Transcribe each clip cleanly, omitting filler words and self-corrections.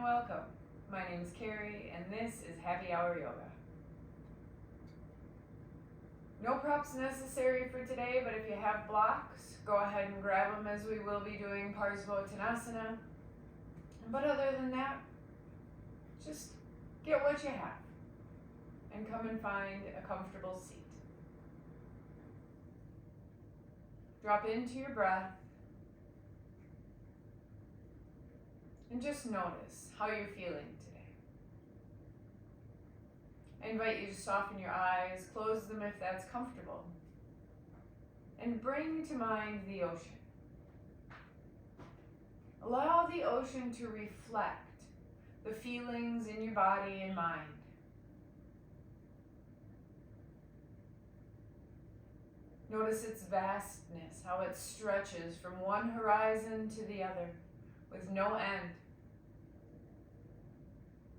and welcome. My name is Carrie and this is Happy Hour Yoga. No props necessary for today, but if you have blocks, go ahead and grab them as we will be doing Parsvottanasana. But other than that, just get what you have and come and find a comfortable seat. Drop into your breath and just notice how you're feeling today. I invite you to soften your eyes, close them if that's comfortable, and bring to mind the ocean. Allow the ocean to reflect the feelings in your body and mind. Notice its vastness, how it stretches from one horizon to the other with no end.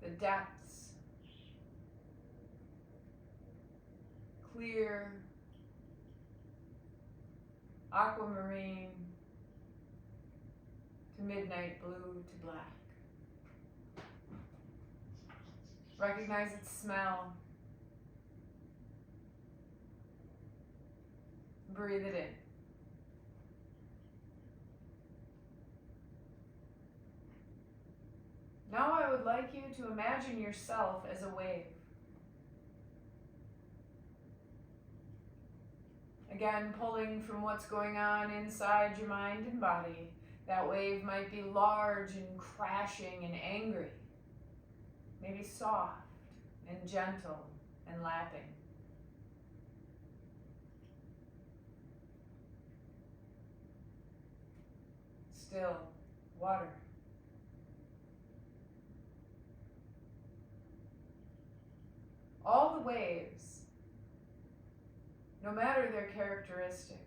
The depths, clear, aquamarine to midnight blue to black. Recognize its smell. Breathe it in. Now I would like you to imagine yourself as a wave. Again, pulling from what's going on inside your mind and body. That wave might be large and crashing and angry, maybe soft and gentle and lapping. Still, water. All the waves, no matter their characteristics,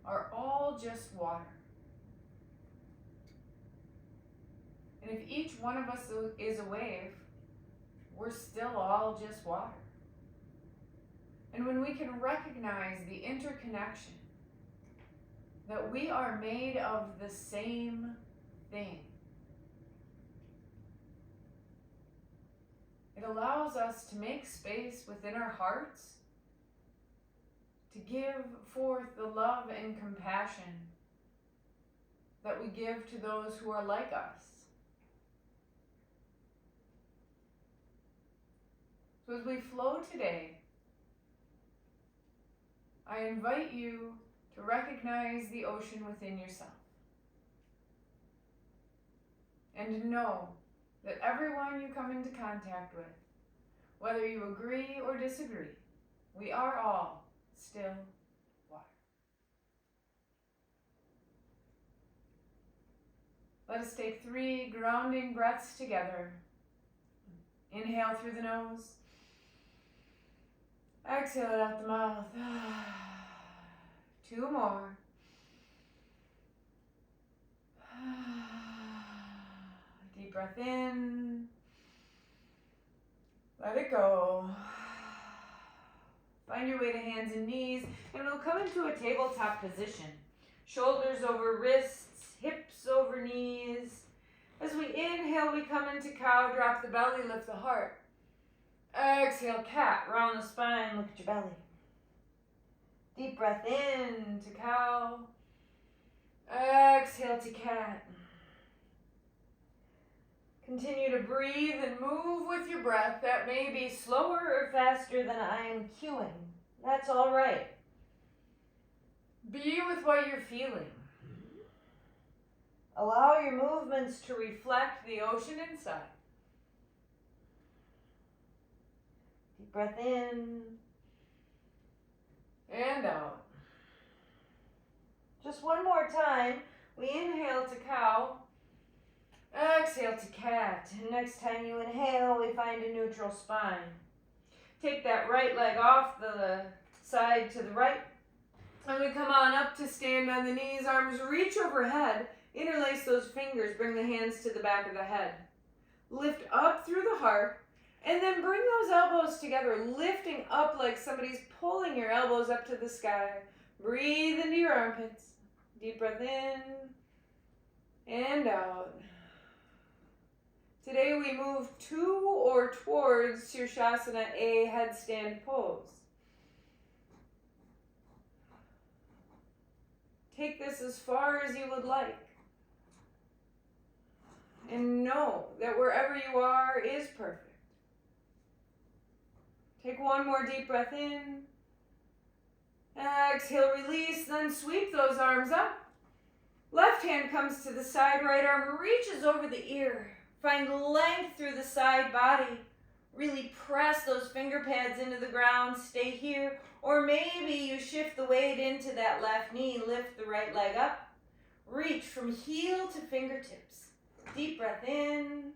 are all just water. And if each one of us is a wave, we're still all just water. And when we can recognize the interconnection, that we are made of the same thing, it allows us to make space within our hearts to give forth the love and compassion that we give to those who are like us. So as we flow today, I invite you to recognize the ocean within yourself and to know that everyone you come into contact with, whether you agree or disagree, we are all still water. Let us take 3 grounding breaths together. Inhale through the nose. Exhale it out the mouth. 2 more. Deep breath in. Let it go. Find your way to hands and knees, and we'll come into a tabletop position. Shoulders over wrists, hips over knees. As we inhale, we come into cow, drop the belly, lift the heart. Exhale, cat, round the spine, look at your belly. Deep breath in to cow. Exhale to cat. Continue to breathe and move with your breath. That may be slower or faster than I am cueing. That's all right. Be with what you're feeling. Allow your movements to reflect the ocean inside. Deep breath in and out. Just one more time. We inhale to cow. Exhale to cat. And next time you inhale, we find a neutral spine. Take that right leg off the side to the right. And we come on up to stand on the knees. Arms reach overhead. Interlace those fingers. Bring the hands to the back of the head. Lift up through the heart. And then bring those elbows together, lifting up like somebody's pulling your elbows up to the sky. Breathe into your armpits. Deep breath in and out. Today we move to or towards sirshasana, a headstand pose. Take this as far as you would like. And know that wherever you are is perfect. Take one more deep breath in. Exhale, release, then sweep those arms up. Left hand comes to the side, right arm reaches over the ear. Find length through the side body. Really press those finger pads into the ground. Stay here. Or maybe you shift the weight into that left knee. Lift the right leg up. Reach from heel to fingertips. Deep breath in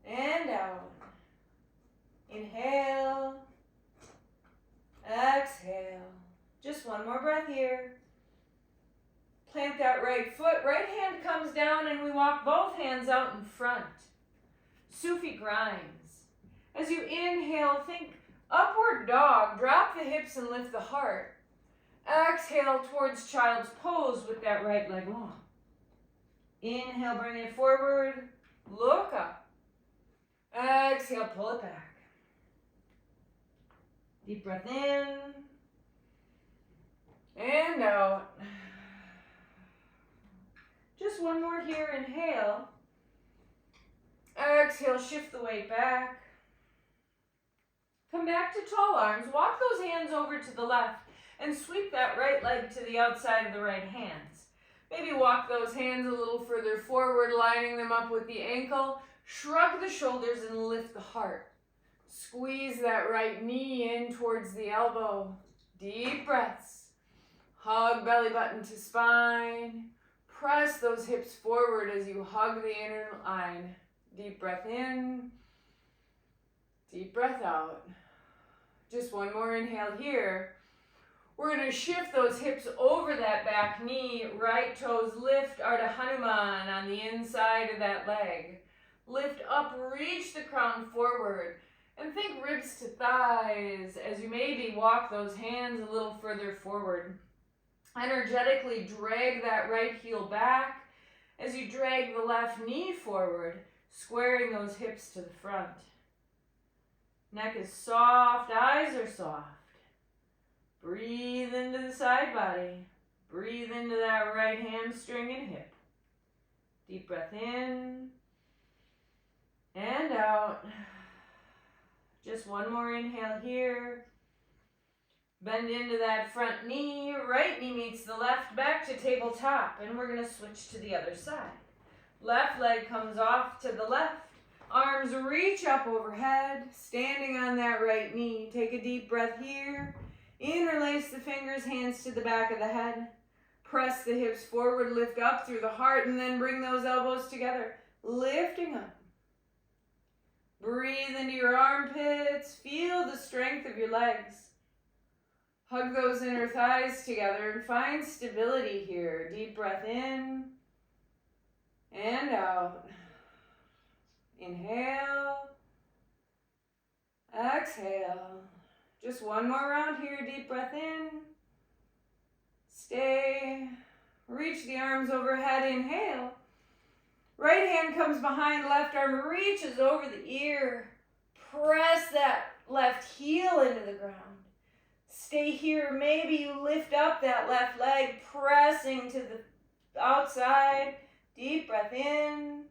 and out. Inhale. Exhale. Just one more breath here. Plant that right foot. Right hand comes down and we walk both hands out in front. Sufi grinds. As you inhale, think upward dog. Drop the hips and lift the heart. Exhale towards child's pose with that right leg long. Inhale, bring it forward. Look up. Exhale, pull it back. Deep breath in and out. Just one more here. Inhale. Exhale, shift the weight back. Come back to tall arms. Walk those hands over to the left and sweep that right leg to the outside of the right hands. Maybe walk those hands a little further forward, lining them up with the ankle. Shrug the shoulders and lift the heart. Squeeze that right knee in towards the elbow. Deep breaths. Hug belly button to spine. Press those hips forward as you hug the inner line. Deep breath in. Deep breath out. Just one more inhale here. We're going to shift those hips over that back knee. Right toes lift, Ardha Hanuman on the inside of that leg. Lift up, reach the crown forward. And think ribs to thighs as you maybe walk those hands a little further forward. Energetically drag that right heel back as you drag the left knee forward, squaring those hips to the front. Neck is soft, eyes are soft. Breathe into the side body. Breathe into that right hamstring and hip. Deep breath in and out. Just one more inhale here. Bend into that front knee. Right knee meets the left, back to tabletop. And we're going to switch to the other side. Left leg comes off to the left. Arms reach up overhead. Standing on that right knee. Take a deep breath here. Interlace the fingers, hands to the back of the head. Press the hips forward, lift up through the heart, and then bring those elbows together. Lifting up. Breathe into your armpits. Feel the strength of your legs. Hug those inner thighs together and find stability here. Deep breath in and out. Inhale. Exhale. Just one more round here. Deep breath in. Stay. Reach the arms overhead. Inhale. Right hand comes behind, left arm reaches over the ear. Press that left heel into the ground. Stay here. Maybe you lift up that left leg, pressing to the outside. Deep breath in.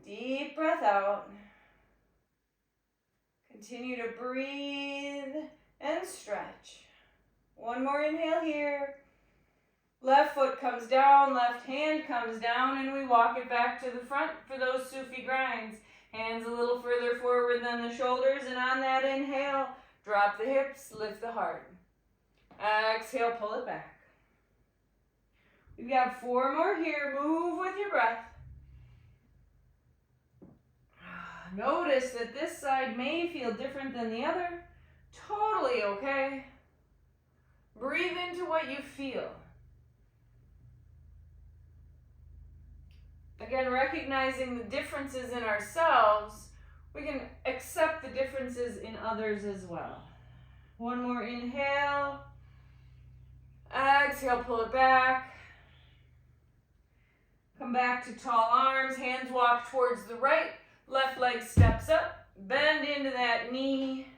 Deep breath out. Continue to breathe and stretch. One more inhale here. Left foot comes down, left hand comes down, and we walk it back to the front for those Sufi grinds. Hands a little further forward than the shoulders, and on that inhale, drop the hips, lift the heart. Exhale, pull it back. We've got 4 more here. Move with your breath. Notice that this side may feel different than the other. Totally okay. Breathe into what you feel. Again, recognizing the differences in ourselves, we can accept the differences in others as well. One more inhale. Exhale, pull it back. Come back to tall arms. Hands walk towards the right. Left leg steps up, bend into that knee,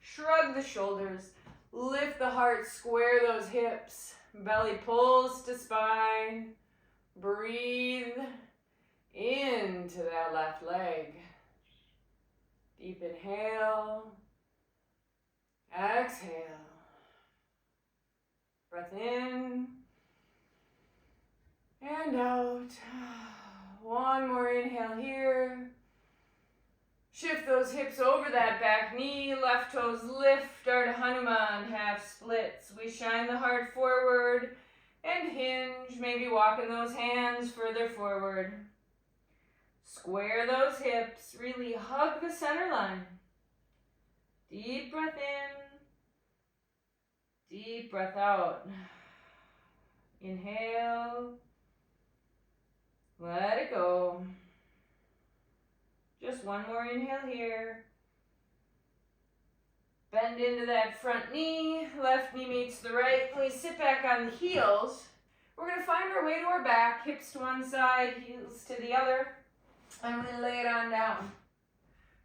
shrug the shoulders, lift the heart, square those hips, belly pulls to spine, breathe into that left leg. Deep inhale, exhale, breath in and out. One more inhale here. Shift those hips over that back knee, left toes lift, Ardha Hanuman, half splits. We shine the heart forward and hinge, maybe walking those hands further forward. Square those hips, really hug the center line. Deep breath in, deep breath out. Inhale, let it go. Just one more inhale here. Bend into that front knee, left knee meets the right. We sit back on the heels. We're going to find our way to our back, hips to one side, heels to the other, and we lay it on down.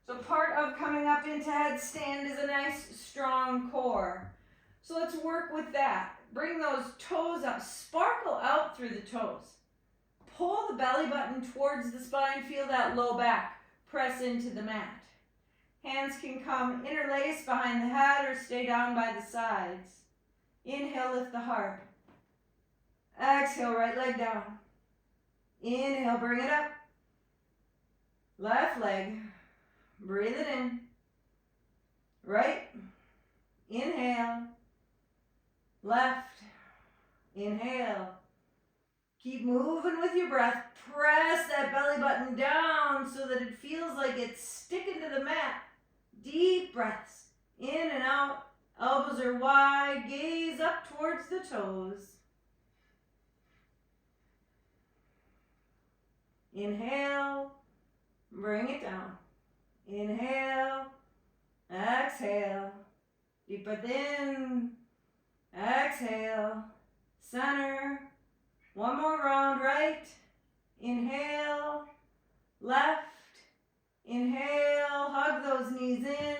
So part of coming up into headstand is a nice strong core. So let's work with that. Bring those toes up, sparkle out through the toes. Pull the belly button towards the spine, feel that low back. Press into the mat. Hands can come interlace behind the head or stay down by the sides. Inhale, lift the heart. Exhale, right leg down. Inhale, bring it up. Left leg. Breathe it in. Right. Inhale. Left. Inhale. Keep moving with your breath. Press that belly button down so that it feels like it's sticking to the mat. Deep breaths. In and out. Elbows are wide. Gaze up towards the toes. Inhale. Bring it down. Inhale. Exhale. Deep breath in. Exhale. Center. One more round, right. Inhale, left. Inhale, hug those knees in.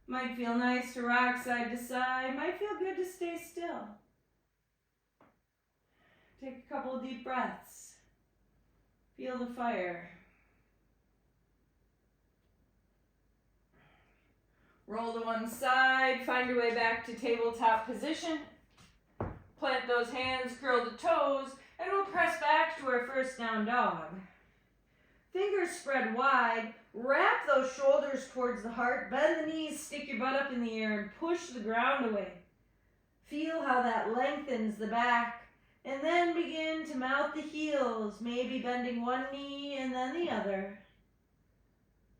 Might feel nice to rock side to side. Might feel good to stay still. Take a couple of deep breaths. Feel the fire. Roll to one side, find your way back to tabletop position. Plant those hands, curl the toes, and we'll press back to our first down dog. Fingers spread wide, wrap those shoulders towards the heart, bend the knees, stick your butt up in the air, and push the ground away. Feel how that lengthens the back, and then begin to mount the heels, maybe bending one knee and then the other.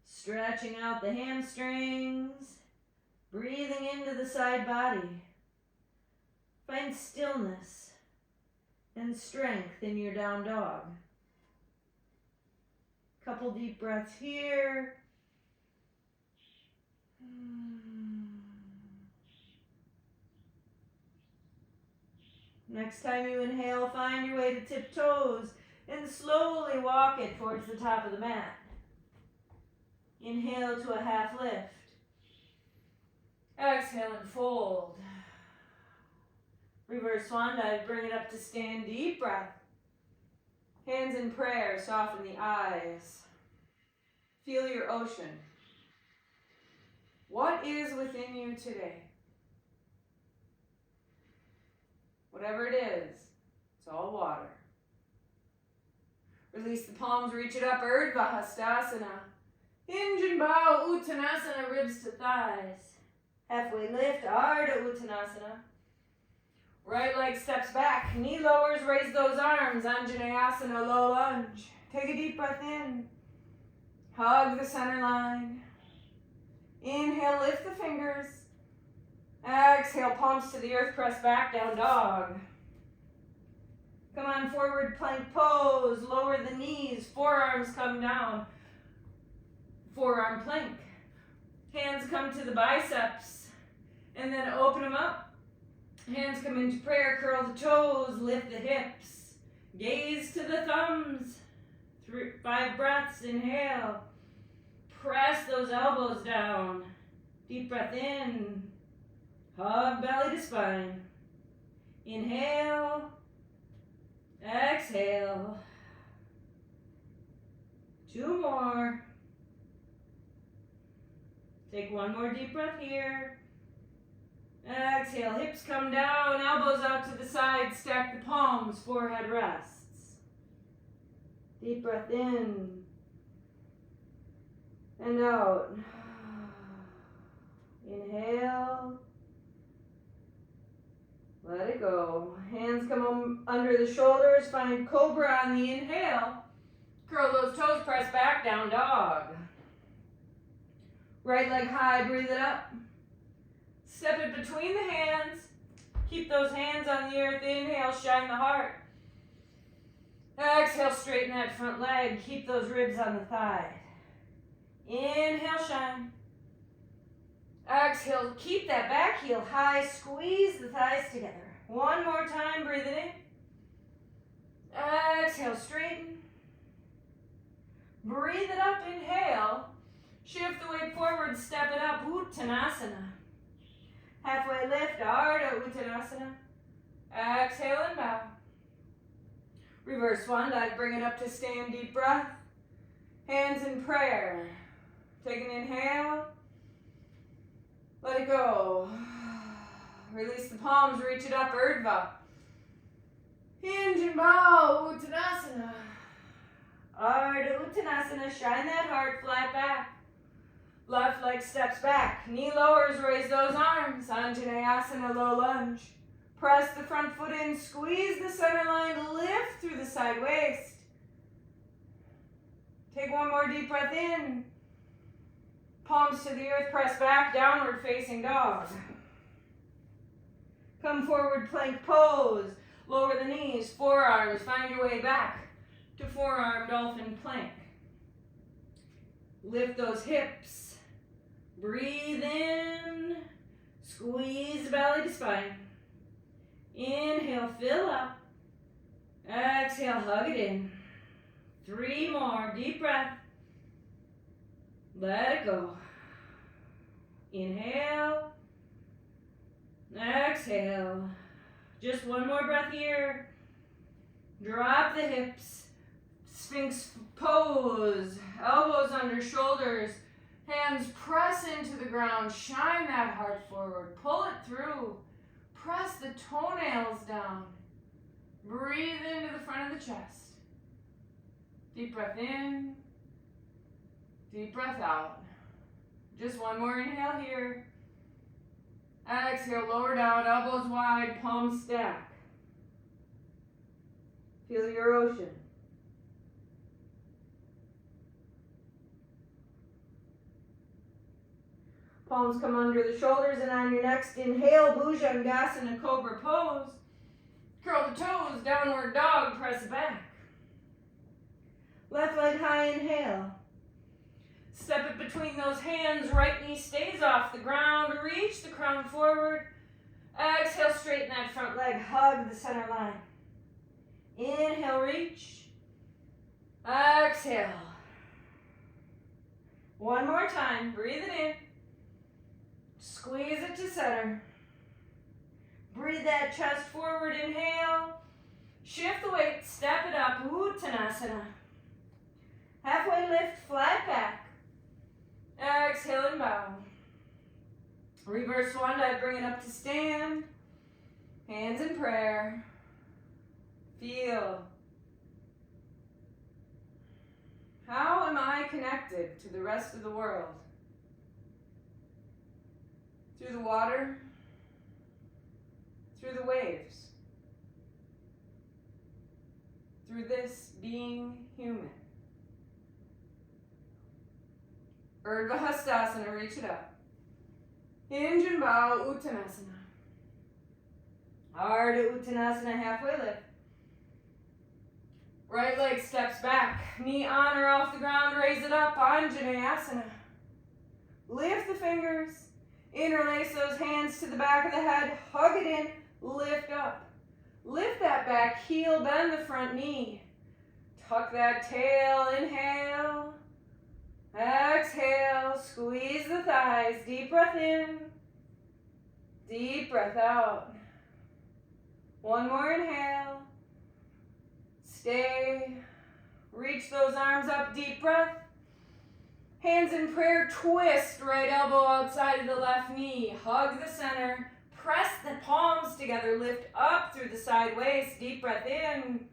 Stretching out the hamstrings, breathing into the side body. Find stillness and strength in your down dog. Couple deep breaths here. Next time you inhale, find your way to tiptoes and slowly walk it towards the top of the mat. Inhale to a half lift. Exhale and fold. Reverse swan dive, bring it up to stand, deep breath. Hands in prayer, soften the eyes. Feel your ocean. What is within you today? Whatever it is, it's all water. Release the palms, reach it up, Urdhva Hastasana. Hinge and bow, Uttanasana, ribs to thighs. Halfway lift, Ardha Uttanasana. Right leg steps back, knee lowers, raise those arms, Anjaneyasana, low lunge. Take a deep breath in. Hug the center line. Inhale, lift the fingers. Exhale, palms to the earth, press back, down dog. Come on, forward plank pose, lower the knees, forearms come down. Forearm plank. Hands come to the biceps, and then open them up. Hands come into prayer, curl the toes, lift the hips. Gaze to the thumbs. 5 breaths, inhale. Press those elbows down. Deep breath in. Hug belly to spine. Inhale. Exhale. 2 more. Take 1 more deep breath here. Exhale, hips come down, elbows out to the side, stack the palms, forehead rests. Deep breath in and out. Inhale. Let it go. Hands come under the shoulders, find cobra on the inhale. Curl those toes, press back, down dog. Right leg high, breathe it up. Step it between the hands. Keep those hands on the earth. Inhale, shine the heart. Exhale, straighten that front leg. Keep those ribs on the thigh. Inhale, shine. Exhale, keep that back heel high. Squeeze the thighs together. 1 more time, breathe it in. Exhale, straighten. Breathe it up, inhale. Shift the weight forward, step it up, Uttanasana. Halfway lift, Ardha Uttanasana. Exhale and bow. Reverse Swan Dive, bring it up to stand, deep breath. Hands in prayer. Take an inhale. Let it go. Release the palms, reach it up, Urdhva. Hinge and bow, Uttanasana. Ardha Uttanasana, shine that heart, flat back. Left leg steps back, knee lowers, raise those arms. Anjaneyasana, low lunge. Press the front foot in, squeeze the center line, lift through the side waist. Take 1 more deep breath in. Palms to the earth, press back, downward facing dog. Come forward, plank pose. Lower the knees, forearms, find your way back to forearm dolphin plank. Lift those hips. Breathe in, squeeze belly to spine. Inhale, fill up. Exhale, hug it in. 3 more, deep breath. Let it go. Inhale, exhale. Just 1 more breath here. Drop the hips. Sphinx pose, elbows under shoulders. Hands press into the ground, shine that heart forward, pull it through, press the toenails down, breathe into the front of the chest. Deep breath in, deep breath out. Just 1 more inhale here. Exhale, lower down, elbows wide, palms stack. Feel your ocean. Palms come under the shoulders, and on your next inhale, Bhujangasana, cobra pose. Curl the toes, downward dog, press back. Left leg high, inhale. Step it between those hands, right knee stays off the ground, reach the crown forward. Exhale, straighten that front leg, hug the center line. Inhale, reach. Exhale. 1 more time, breathe it in. Squeeze it to center. Breathe that chest forward, inhale. Shift the weight, step it up, Uttanasana. Halfway lift, flat back. Exhale and bow. Reverse Swan Dive, bring it up to stand. Hands in prayer. Feel. How am I connected to the rest of the world? Through the water, through the waves, through this being human. Urdhva Hastasana, reach it up. Hinge and bow, Uttanasana. Ardha Uttanasana, halfway lift. Right leg steps back, knee on or off the ground, raise it up, Anjaneyasana. Lift the fingers. Interlace those hands to the back of the head, hug it in, lift up. Lift that back heel, bend the front knee. Tuck that tail, inhale. Exhale, squeeze the thighs. Deep breath in. Deep breath out. One more inhale. Stay. Reach those arms up. Deep breath. Hands in prayer. Twist. Right elbow outside of the left knee. Hug the center. Press the palms together. Lift up through the side waist. Deep breath in.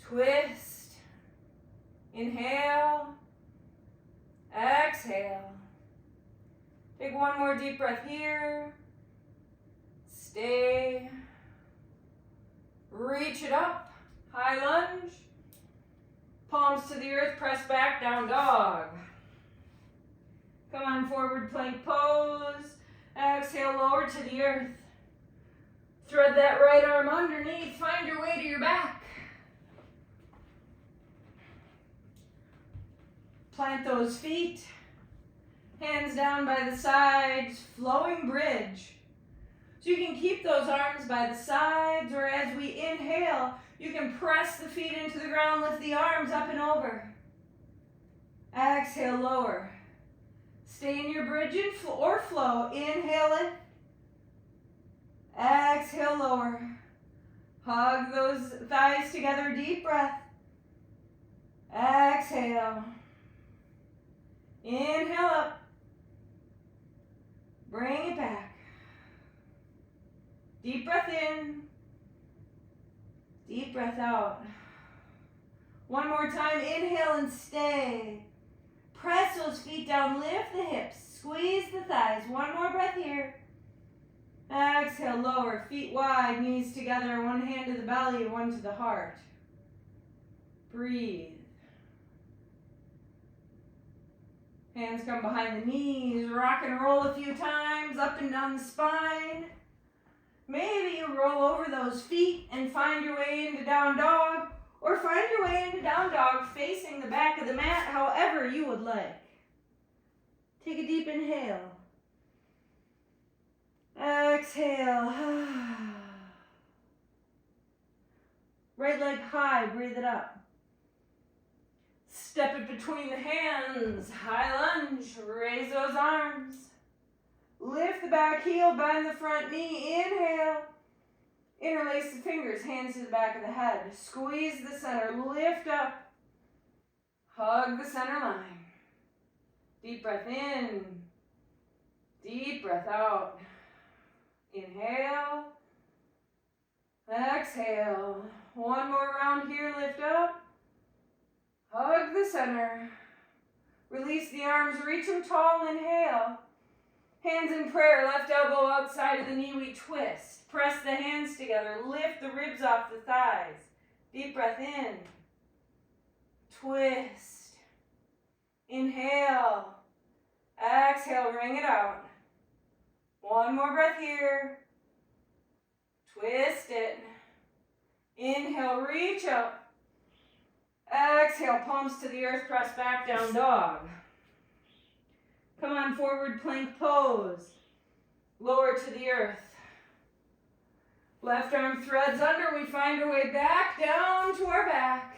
Twist. Inhale. Exhale. Take one more deep breath here. Stay. Reach it up. High lunge. Palms to the earth. Press back. Down dog. Come on, forward plank pose. Exhale, lower to the earth. Thread that right arm underneath. Find your way to your back. Plant those feet. Hands down by the sides. Flowing bridge. So you can keep those arms by the sides, or as we inhale, you can press the feet into the ground, lift the arms up and over. Exhale, lower. Stay in your bridge or flow. Inhale in. Exhale, lower. Hug those thighs together. Deep breath. Exhale. Inhale up. Bring it back. Deep breath in. Deep breath out. One more time. Inhale and stay. Press those feet down. Lift the hips. Squeeze the thighs. One more breath here. Exhale, lower. Feet wide. Knees together. One hand to the belly, one to the heart. Breathe. Hands come behind the knees. Rock and roll a few times. Up and down the spine. Maybe you roll over those feet and find your way into down dog, or find your way into down dog facing the back of the mat, however you would like. Take a deep inhale. Exhale. Right leg high, breathe it up. Step it between the hands. High lunge, raise those arms. Lift the back heel, bend the front knee. Inhale. Interlace the fingers, hands to the back of the head. Squeeze the center, lift up. Hug the center line. Deep breath in. Deep breath out. Inhale. Exhale. One more round here, lift up. Hug the center. Release the arms, reach them tall, inhale. Hands in prayer, left elbow outside of the knee, we twist. Press the hands together, lift the ribs off the thighs. Deep breath in. Twist. Inhale. Exhale, wring it out. One more breath here. Twist it. Inhale, reach up. Exhale, palms to the earth, press back, down dog. Come on, forward plank pose. Lower to the earth. Left arm threads under. We find our way back down to our back.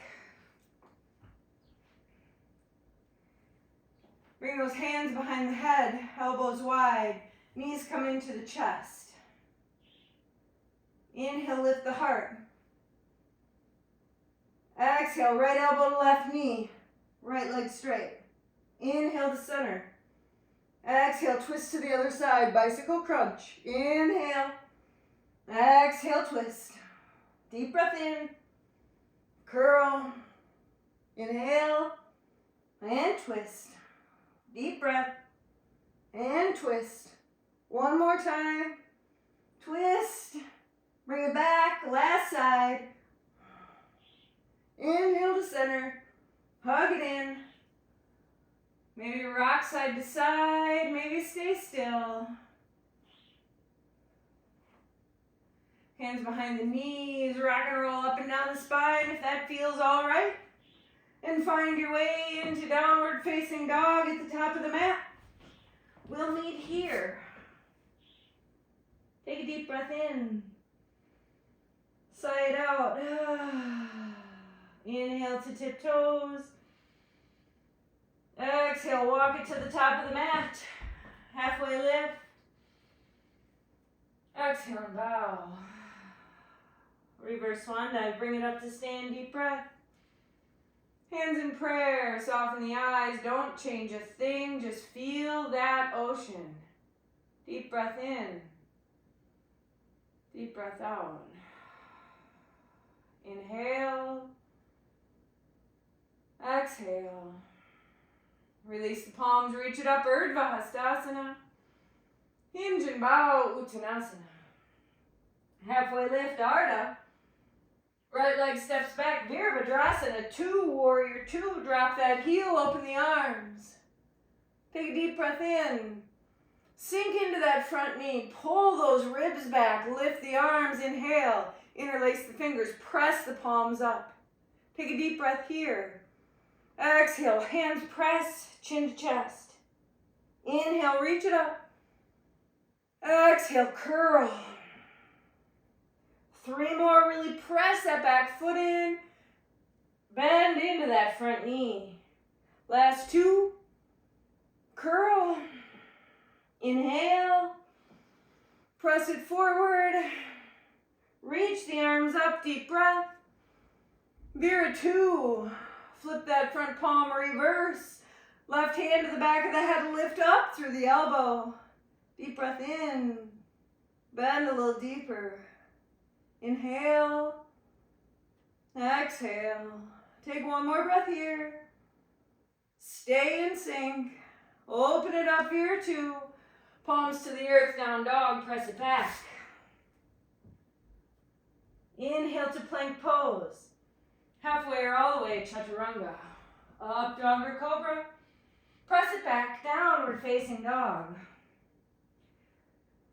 Bring those hands behind the head, elbows wide. Knees come into the chest. Inhale, lift the heart. Exhale, right elbow to left knee. Right leg straight. Inhale to center. Exhale, twist to the other side, bicycle crunch. Inhale. Exhale, twist. Deep breath in. Curl. Inhale. And twist. Deep breath. And twist. One more time. Twist. Bring it back. Last side. Inhale to center. Hug it in. Maybe rock side to side. Maybe stay still. Hands behind the knees. Rock and roll up and down the spine if that feels all right. And find your way into downward facing dog at the top of the mat. We'll meet here. Take a deep breath in. Sigh it out. Inhale to tiptoes. Exhale, walk it to the top of the mat. Halfway lift. Exhale and bow. Reverse swan dive. Bring it up to stand. Deep breath. Hands in prayer. Soften the eyes. Don't change a thing. Just feel that ocean. Deep breath in. Deep breath out. Inhale. Exhale. Release the palms. Reach it up. Urdhva Hastasana. Hinge and bow. Uttanasana. Halfway lift. Ardha. Right leg steps back, Virabhadrasana, 2, warrior 2, drop that heel, open the arms. Take a deep breath in. Sink into that front knee, pull those ribs back, lift the arms, inhale, interlace the fingers, press the palms up. Take a deep breath here. Exhale, hands press, chin to chest. Inhale, reach it up. Exhale, curl. 3 more, really press that back foot in. Bend into that front knee. Last 2. Curl. Inhale. Press it forward. Reach the arms up, deep breath. Vira 2. Flip that front palm, reverse. Left hand to the back of the head, lift up through the elbow. Deep breath in. Bend a little deeper. Inhale, exhale. Take 1 more breath here. Stay in sync. Open it up here 2. Palms to the earth, down dog, press it back. Inhale to plank pose. Halfway or all the way, chaturanga. Up dog or cobra. Press it back, downward facing dog.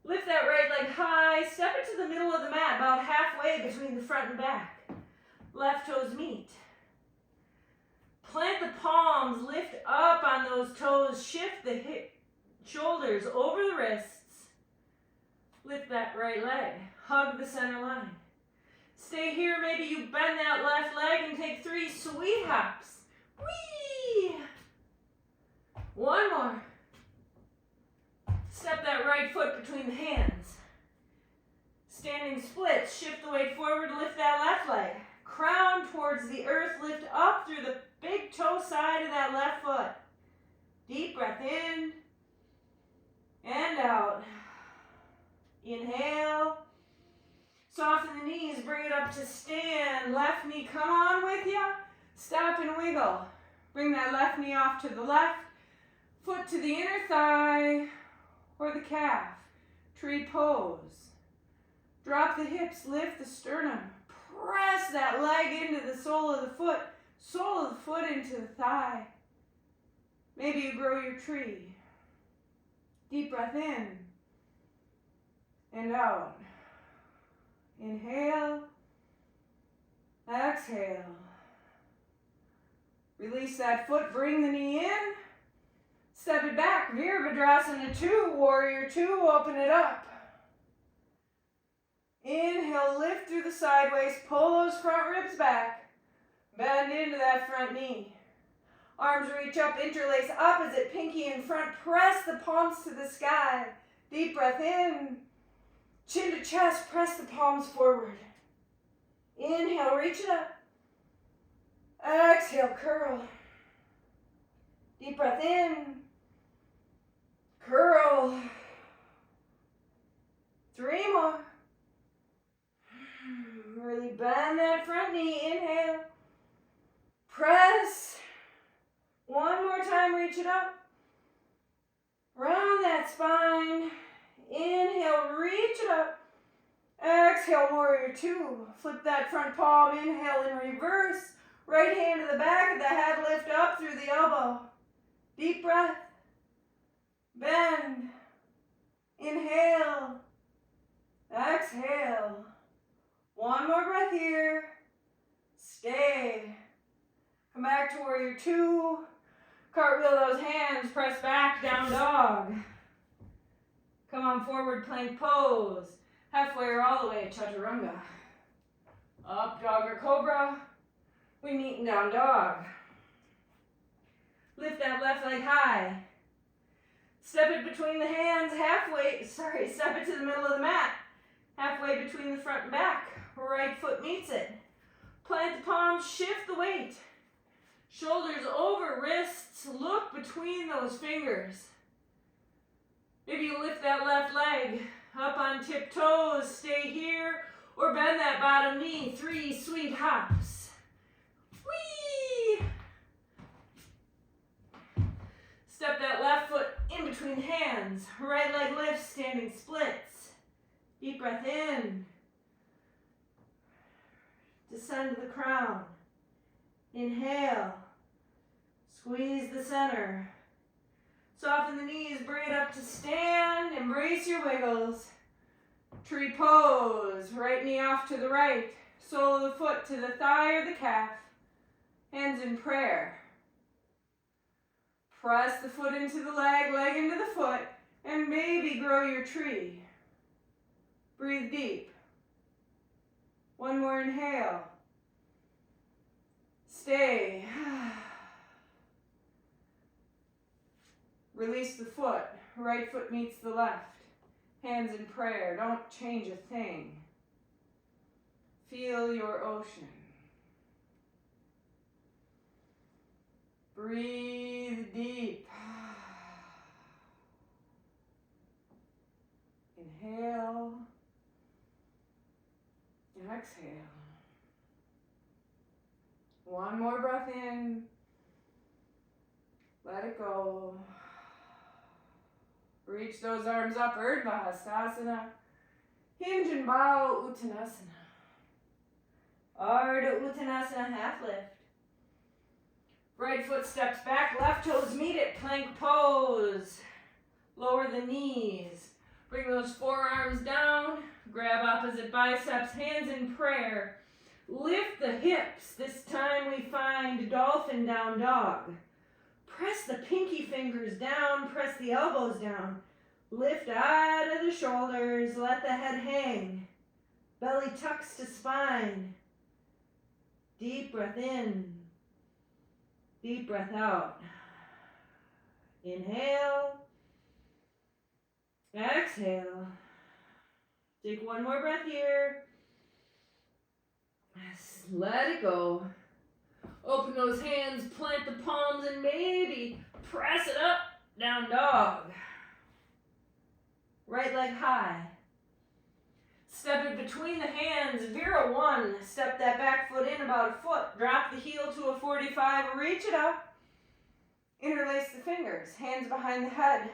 Lift that right leg high, step it to the middle of the mat, about halfway between the front and back. Left toes meet. Plant the palms, lift up on those toes, shift the shoulders over the wrists. Lift that right leg, hug the center line. Stay here, maybe you bend that left leg and take 3 sweet hops. Whee! 1 more. Step that right foot between the hands. Standing splits, shift the weight forward, lift that left leg. Crown towards the earth, lift up through the big toe side of that left foot. Deep breath in and out. Inhale. Soften the knees, bring it up to stand. Left knee, come on with ya. Stop and wiggle. Bring that left knee off to the left. Foot to the inner thigh. Or the calf, tree pose. Drop the hips, lift the sternum. Press that leg into the sole of the foot into the thigh. Maybe you grow your tree. Deep breath in and out. Inhale, exhale. Release that foot, bring the knee in. Step it back, Virabhadrasana 2, warrior 2, open it up. Inhale, lift through the sideways, pull those front ribs back. Bend into that front knee. Arms reach up, interlace opposite, pinky in front, press the palms to the sky. Deep breath in, chin to chest, press the palms forward. Inhale, reach it up. Exhale, curl. Deep breath in. Curl. 3 more. Really bend that front knee. Inhale. Press. 1 more time. Reach it up. Round that spine. Inhale. Reach it up. Exhale, warrior 2. Flip that front palm. Inhale in reverse. Right hand to the back of the head. Lift up through the elbow. Deep breath. Bend. Inhale. Exhale. 1 more breath here. Stay. Come back to warrior 2. Cartwheel those hands. Press back, down dog. Come on forward, plank pose. Halfway or all the way, chaturanga. Up dog or cobra. We meet in down dog. Lift that left leg high. Step it between the hands step it to the middle of the mat. Halfway between the front and back. Right foot meets it. Plant the palms, shift the weight. Shoulders over, wrists, look between those fingers. Maybe you lift that left leg up on tiptoes, stay here, or bend that bottom knee. 3 sweet hops. Whee! Step that left foot in between hands. Right leg lifts, standing splits. Deep breath in. Descend to the crown. Inhale. Squeeze the center. Soften the knees, bring it up to stand. Embrace your wiggles. Tree pose. Right knee off to the right. Sole of the foot to the thigh or the calf. Hands in prayer. Press the foot into the leg, leg into the foot, and maybe grow your tree. Breathe deep. One more inhale. Stay. Release the foot. Right foot meets the left. Hands in prayer. Don't change a thing. Feel your ocean. Breathe deep. Inhale. Exhale. One more breath in. Let it go. Reach those arms up, Urdhva Hastasana. Hinge and bow, Uttanasana. Ardha Uttanasana, half lift. Right foot steps back, left toes meet it, plank pose. Lower the knees. Bring those forearms down. Grab opposite biceps, hands in prayer. Lift the hips. This time we find dolphin down dog. Press the pinky fingers down, press the elbows down. Lift out of the shoulders, let the head hang. Belly tucks to spine. Deep breath in. Deep breath out. Inhale. Exhale. Take one more breath here. Let it go. Open those hands, plant the palms, and maybe press it up, down dog. Right leg high. Step it between the hands, Vira 1. Step that back foot in about a foot. Drop the heel to a 45, reach it up. Interlace the fingers, hands behind the head.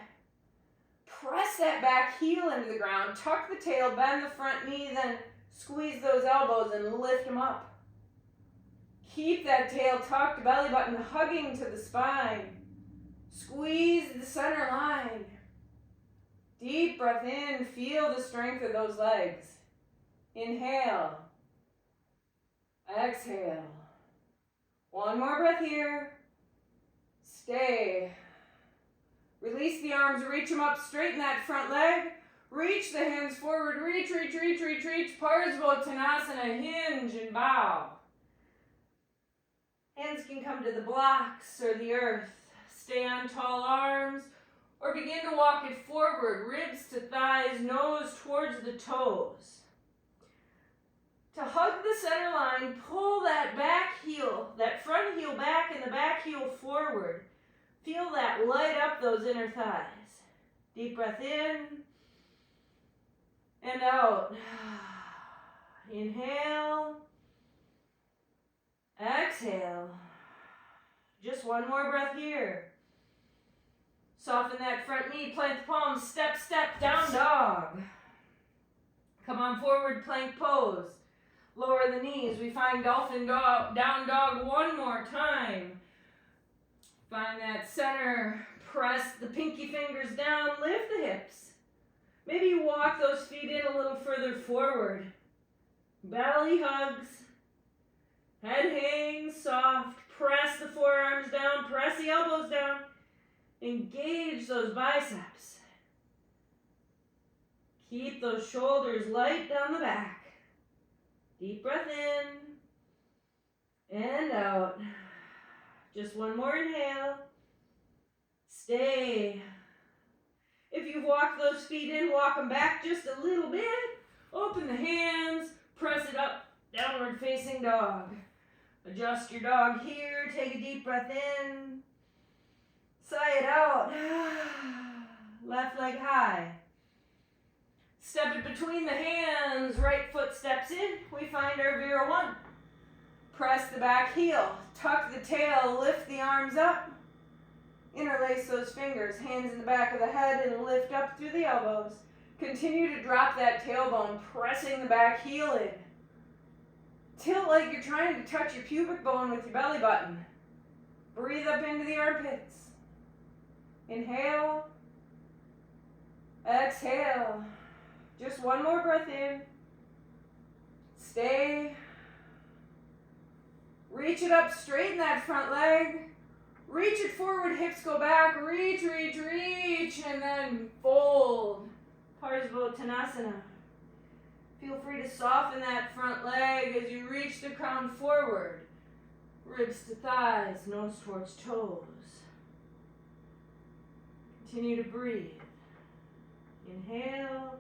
Press that back heel into the ground, tuck the tail, bend the front knee, then squeeze those elbows and lift them up. Keep that tail tucked, belly button hugging to the spine. Squeeze the center line. Deep breath in, feel the strength of those legs. Inhale. Exhale. One more breath here. Stay. Release the arms, reach them up, straighten that front leg. Reach the hands forward, reach. Parsvottanasana, hinge and bow. Hands can come to the blocks or the earth. Stay on tall arms or begin to walk it forward, ribs to thighs, nose towards the toes. To hug the center line, pull that back heel, that front heel back and the back heel forward. Feel that light up those inner thighs. Deep breath in and out. Inhale. Exhale. Just one more breath here. Soften that front knee, plant the palms, step, down dog. Come on forward, plank pose. Lower the knees. We find dolphin dog, down dog one more time. Find that center. Press the pinky fingers down, lift the hips. Maybe you walk those feet in a little further forward. Belly hugs. Head hangs soft. Press the forearms down. Press the elbows down. Engage those biceps. Keep those shoulders light down the back. Deep breath in and out. Just one more inhale. Stay. If you've walked those feet in, walk them back just a little bit. Open the hands, press it up, downward facing dog. Adjust your dog here, take a deep breath in. Sigh it out. Left leg high. Step it between the hands, right foot steps in. We find our Vera 1. Press the back heel, tuck the tail, lift the arms up. Interlace those fingers, hands in the back of the head and lift up through the elbows. Continue to drop that tailbone, pressing the back heel in. Tilt like you're trying to touch your pubic bone with your belly button. Breathe up into the armpits. Inhale. Exhale. Just one more breath in. Stay. Reach it up, straighten that front leg. Reach it forward, hips go back. Reach, reach, reach, and then fold. Parsvottanasana. Feel free to soften that front leg as you reach the crown forward. Ribs to thighs, nose towards toes. Continue to breathe. Inhale.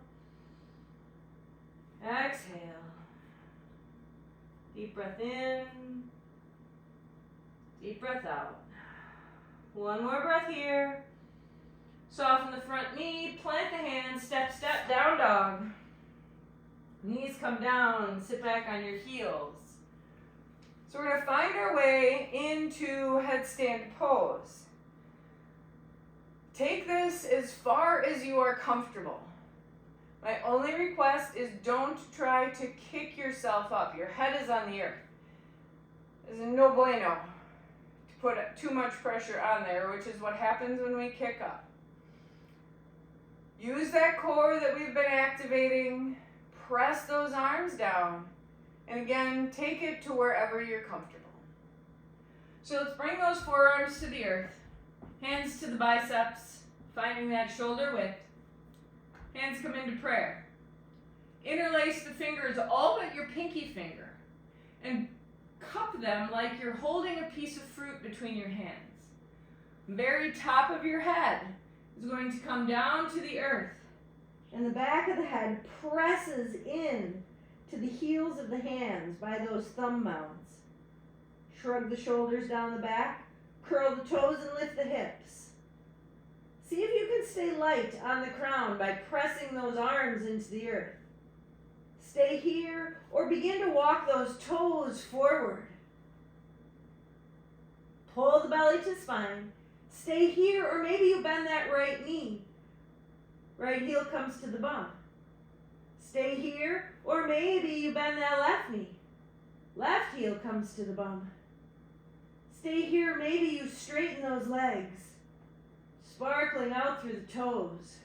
Exhale. Deep breath in. Deep breath out. One more breath here. Soften the front knee, plant the hands, step, step, down dog. Knees come down, sit back on your heels. So we're going to find our way into headstand pose. Take this as far as you are comfortable. My only request is don't try to kick yourself up. Your head is on the earth. There's no bueno to put too much pressure on there, which is what happens when we kick up. Use that core that we've been activating. Press those arms down. And again, take it to wherever you're comfortable. So let's bring those forearms to the earth. Hands to the biceps, finding that shoulder width. Hands come into prayer. Interlace the fingers, all but your pinky finger, and cup them like you're holding a piece of fruit between your hands. Very top of your head is going to come down to the earth, and the back of the head presses in to the heels of the hands by those thumb mounds. Shrug the shoulders down the back, curl the toes and lift the hips. See if you can stay light on the crown by pressing those arms into the earth. Stay here or begin to walk those toes forward. Pull the belly to spine. Stay here or maybe you bend that right knee. Right heel comes to the bum. Stay here or maybe you bend that left knee. Left heel comes to the bum. Stay here, maybe you straighten those legs. Sparkling out through the toes.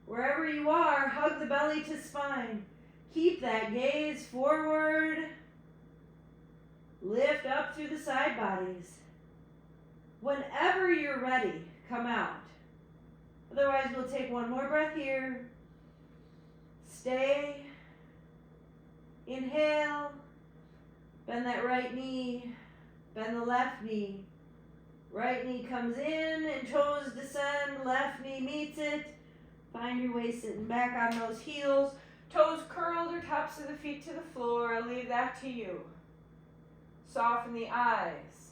Wherever you are, hug the belly to spine. Keep that gaze forward. Lift up through the side bodies. Whenever you're ready, come out. Otherwise, we'll take one more breath here. Stay. Inhale. Bend that right knee. Bend the left knee. Right knee comes in and toes descend. Left knee meets it. Find your way sitting back on those heels. Toes curled or tops of the feet to the floor. I'll leave that to you. Soften the eyes.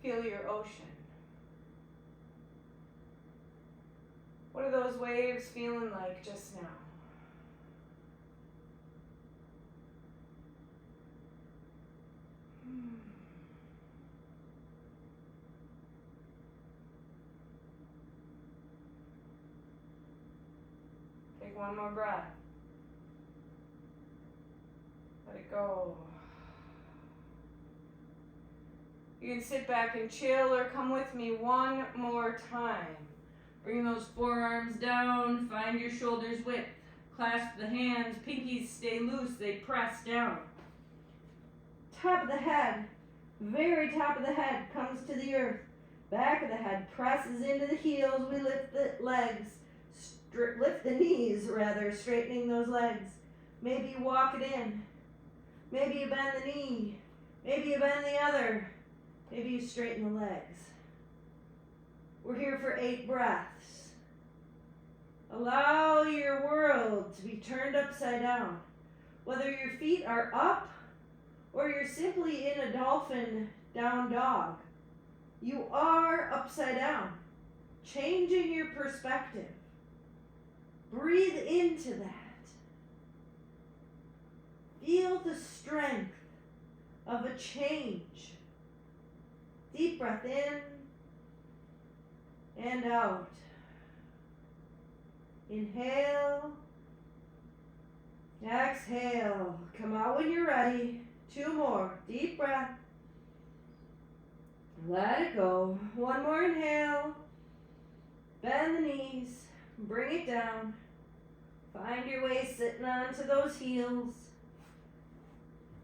Feel your ocean. What are those waves feeling like just now? Take one more breath. Let it go. You can sit back and chill or come with me one more time. Bring those forearms down, find your shoulders width. Clasp the hands, pinkies stay loose, they press down. Top of the head, very top of the head comes to the earth. Back of the head presses into the heels, we lift the legs. Lift the knees, straightening those legs. Maybe you walk it in. Maybe you bend the knee. Maybe you bend the other. Maybe you straighten the legs. We're here for 8 breaths. Allow your world to be turned upside down. Whether your feet are up or you're simply in a dolphin down dog, you are upside down. Changing your perspective. Breathe into that. Feel the strength of a change. Deep breath in and out. Inhale. Exhale. Come out when you're ready. 2 more. Deep breath. Let it go. 1 more inhale. Bend the knees. Bring it down. Find your way sitting onto those heels.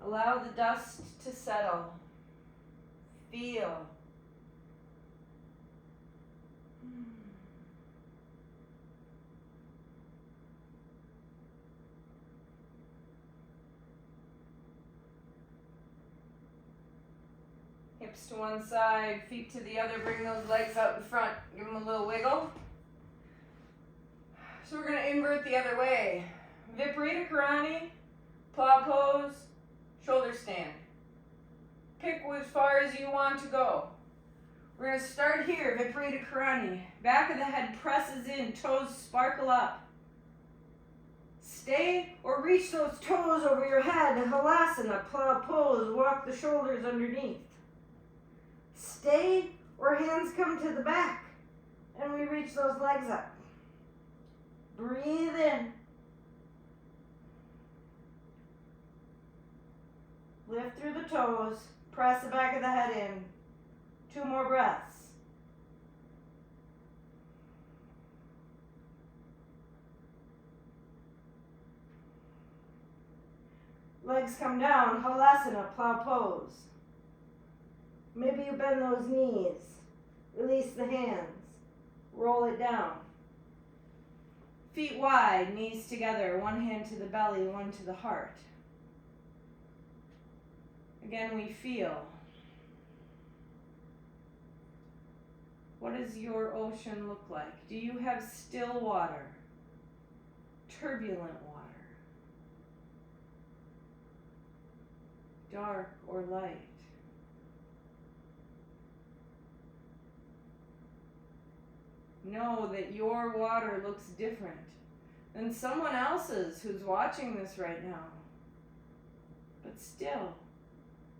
Allow the dust to settle. Feel. Hips to one side, feet to the other. Bring those legs out in front. Give them a little wiggle. So we're going to invert the other way. Viparita Karani, plow pose, shoulder stand. Pick as far as you want to go. We're going to start here, Viparita Karani. Back of the head presses in, toes sparkle up. Stay or reach those toes over your head. Halasana, plow pose, walk the shoulders underneath. Stay or hands come to the back and we reach those legs up. Breathe in. Lift through the toes. Press the back of the head in. 2 more breaths. Legs come down. Halasana, plow pose. Maybe you bend those knees. Release the hands. Roll it down. Feet wide, knees together. 1 hand to the belly, 1 to the heart. Again, we feel. What does your ocean look like? Do you have still water? Turbulent water? Dark or light? Know that your water looks different than someone else's who's watching this right now. But still,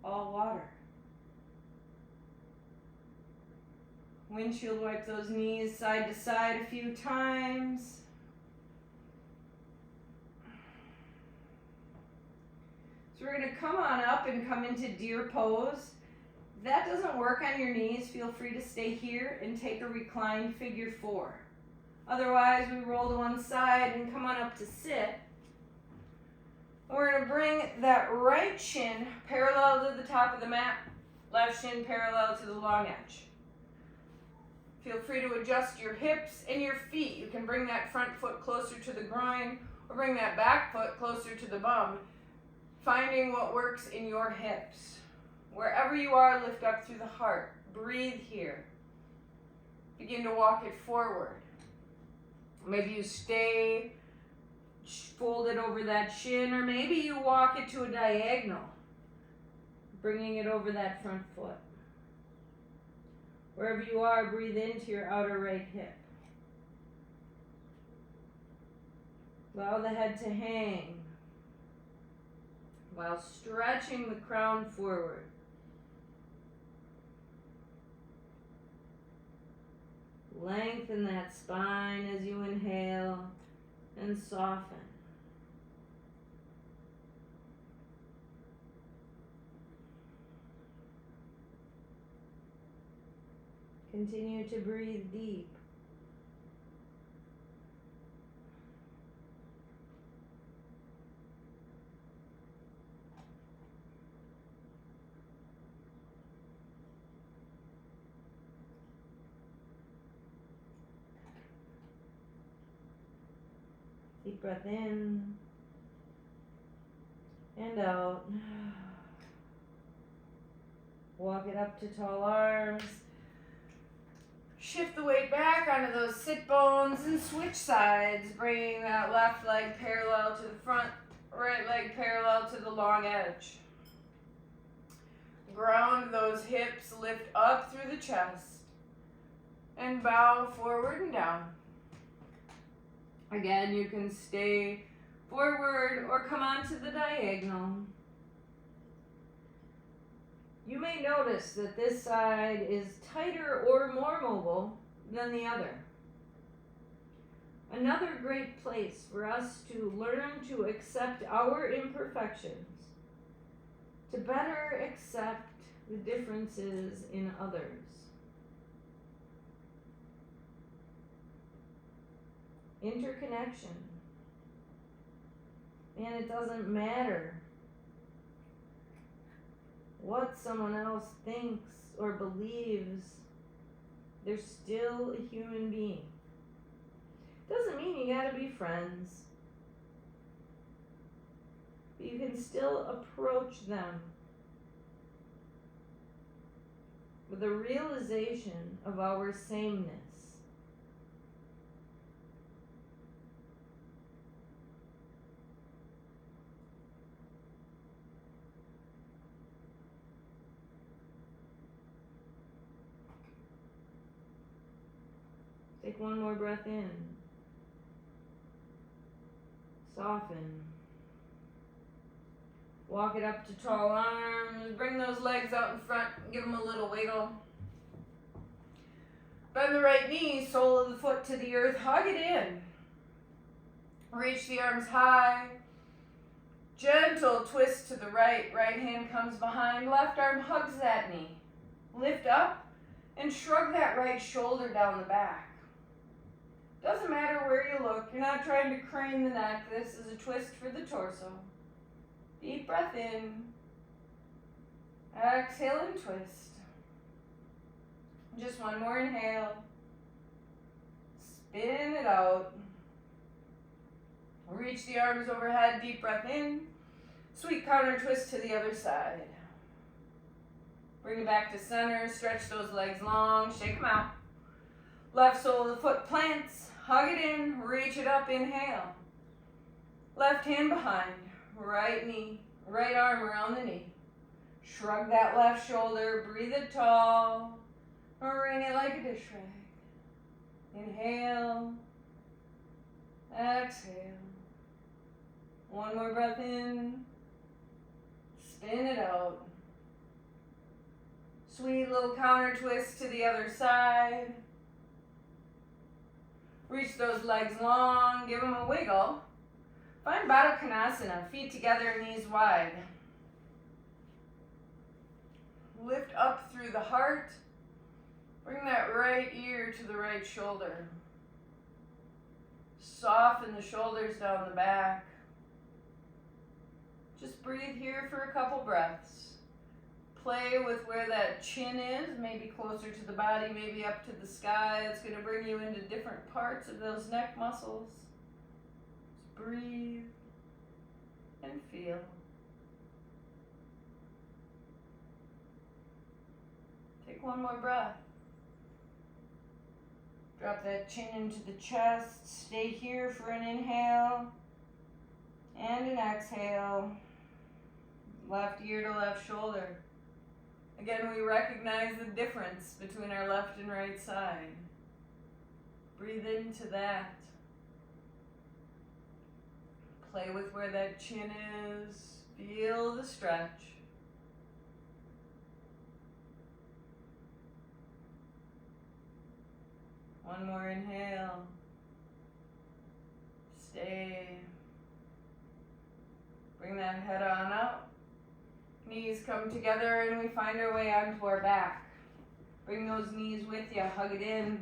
all water. Windshield wipe those knees side to side a few times. So we're going to come on up and come into deer pose. If that doesn't work on your knees, feel free to stay here and take a reclined figure 4. Otherwise, we roll to one side and come on up to sit. We're going to bring that right shin parallel to the top of the mat, left shin parallel to the long edge. Feel free to adjust your hips and your feet. You can bring that front foot closer to the groin or bring that back foot closer to the bum, finding what works in your hips. Wherever you are, lift up through the heart. Breathe here. Begin to walk it forward. Maybe you stay folded over that shin, or maybe you walk it to a diagonal, bringing it over that front foot. Wherever you are, breathe into your outer right hip. Allow the head to hang while stretching the crown forward. Lengthen that spine as you inhale and soften. Continue to breathe deep. Deep breath in and out. Walk it up to tall arms. Shift the weight of those sit bones and switch sides, bringing that left leg parallel to the front, right leg parallel to the long edge. Ground those hips, lift up through the chest, and bow forward and down. Again, you can stay forward or come onto the diagonal. You may notice that this side is tighter or more mobile than the other. Another great place for us to learn to accept our imperfections, to better accept the differences in others. Interconnection. And it doesn't matter what someone else thinks or believes, they're still a human being. Doesn't mean you gotta be friends, but you can still approach them with a realization of our sameness. Take one more breath in. Soften. Walk it up to tall arms. Bring those legs out in front. Give them a little wiggle. Bend the right knee, sole of the foot to the earth. Hug it in. Reach the arms high. Gentle twist to the right. Right hand comes behind. Left arm hugs that knee. Lift up and shrug that right shoulder down the back. Doesn't matter where you look. You're not trying to crane the neck. This is a twist for the torso. Deep breath in. Exhale and twist. Just one more inhale. Spin it out. Reach the arms overhead. Deep breath in. Sweet counter twist to the other side. Bring it back to center. Stretch those legs long. Shake them out. Left sole of the foot plants. Hug it in, reach it up, inhale. Left hand behind, right knee, right arm around the knee. Shrug that left shoulder, breathe it tall, or ring it like a dish rag. Inhale, exhale. One more breath in, spin it out. Sweet little counter twist to the other side. Reach those legs long, give them a wiggle. Find Baddha Konasana, feet together, knees wide. Lift up through the heart. Bring that right ear to the right shoulder. Soften the shoulders down the back. Just breathe here for a couple breaths. Play with where that chin is, maybe closer to the body, maybe up to the sky. It's going to bring you into different parts of those neck muscles. Just breathe and feel. Take one more breath. Drop that chin into the chest. Stay here for an inhale and an exhale. Left ear to left shoulder. Again, we recognize the difference between our left and right side. Breathe into that. Play with where that chin is. Feel the stretch. One more inhale. Stay. Bring that head on up. Knees come together and we find our way onto our back. Bring those knees with you, hug it in.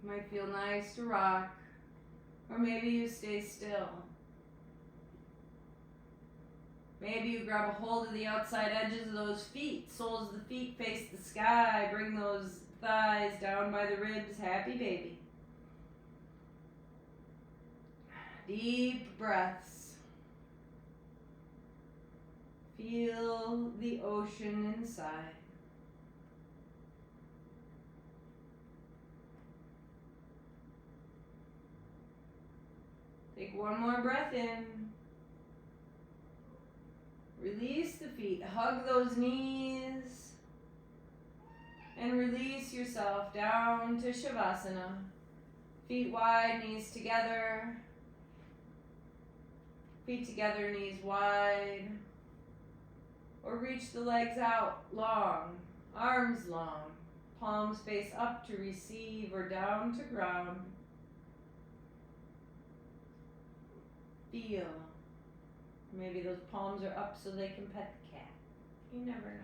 Might feel nice to rock, or maybe you stay still. Maybe you grab a hold of the outside edges of those feet. Soles of the feet face the sky. Bring those thighs down by the ribs. Happy baby. Deep breaths. Feel the ocean inside. Take one more breath in. Release the feet. Hug those knees. And release yourself down to Shavasana. Feet wide, knees together. Feet together, knees wide. Or reach the legs out long, arms long. Palms face up to receive or down to ground. Feel. Maybe those palms are up so they can pet the cat. You never know.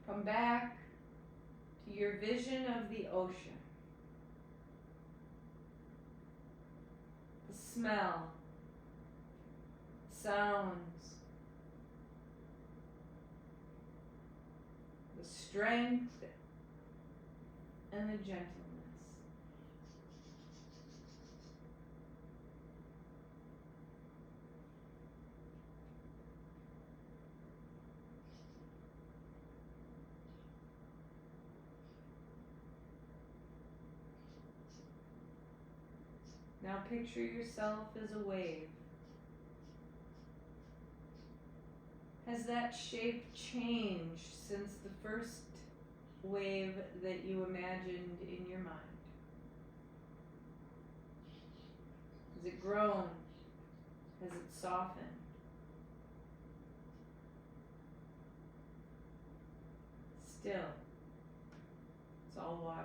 Come back to your vision of the ocean. The smell, sounds, the strength, and the gentleness. Now picture yourself as a wave. Has that shape changed since the first wave that you imagined in your mind? Has it grown? Has it softened? Still, it's all water.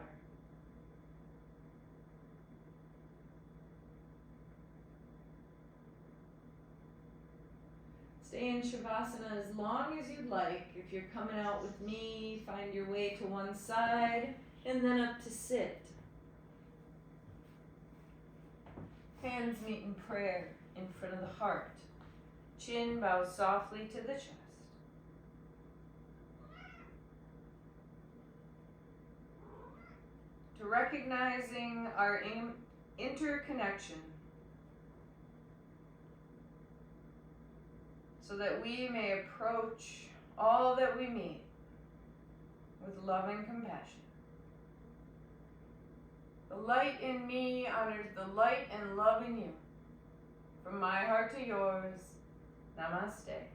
Stay in Shavasana as long as you'd like. If you're coming out with me, find your way to one side and then up to sit. Hands meet in prayer in front of the heart. Chin bows softly to the chest. To recognizing our interconnection, so that we may approach all that we meet with love and compassion. The light in me honors the light and love in you. From my heart to yours, Namaste.